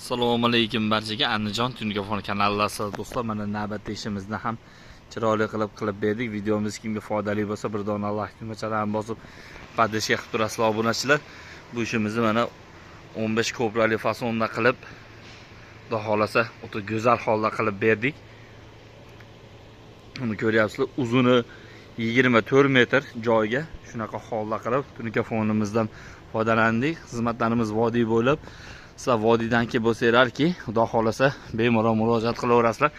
Assalomu alaykum barchaga. Andijon Tunikafon kanalida do'stlar, mana navbatdagi ishimizni ham chiroyli qilib berdik. Videomiz kimga foydali bo'lsa, bir dona like tugmachalarini bosib podpishka qilib turasizlar obunachilar. Bu ishimizni mana 15 ko'prali fasonda qilib, xudo xolasa o'ta go'zal holda qilib berdik. Buni ko'ryapsizlar, uzuni 24 metr joyga shunaqa holda qilib Tunikafonimizdan foydalandik. Xizmatlarimiz vodiy bo'ylab. Sizlar vodiydan kelib bo'lsanglarki, xudo xolasa bemalol murojaat qilaverasizlar.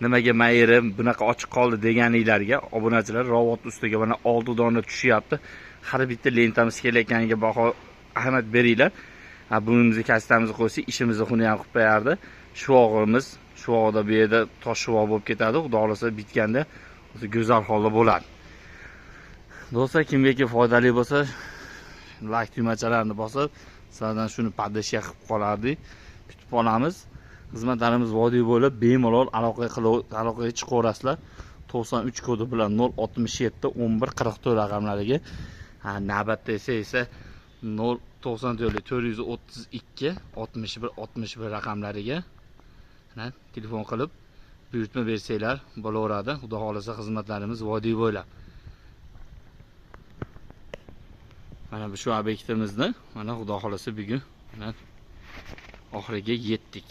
Nimaga mayirim bunaqa ochiq qoldi deganinglarga obunachilar robot ustiga mana 6 dona tushyapti. Har bitta lentamiz kelayotganiga baho ahamiyat beringlar. Bunimizni kastamizga qo'ysak, ishimizni xuni ham qilib qo'yardi. Shuvog'imiz, shuvog'da bu yerda tosh shuvog' bo'lib ketadi. Xudo xolasa bitganda o'zi go'zal holda bo'ladi. Do'stlar, kimga foydali bo'lsa, like tugmachalarini bosib, sizlardan shuni podpishka qilib qolardik. Kutib qolamiz. Xizmatlarimiz vodiy bo'lib, bemalol aloqaga chiqaverasizlar. 93 kodi bilan 067 11 44 raqamlariga. Navbatda esa 094 432 61 61 raqamlariga telefon qilib buyurtma bersanglar bo'laveradi. Xudo xolasa xizmatlarimiz vodiy bo'ylab. Mana bu shu obyektimizni mana xudo xolasa bugun oxiriga yetdik.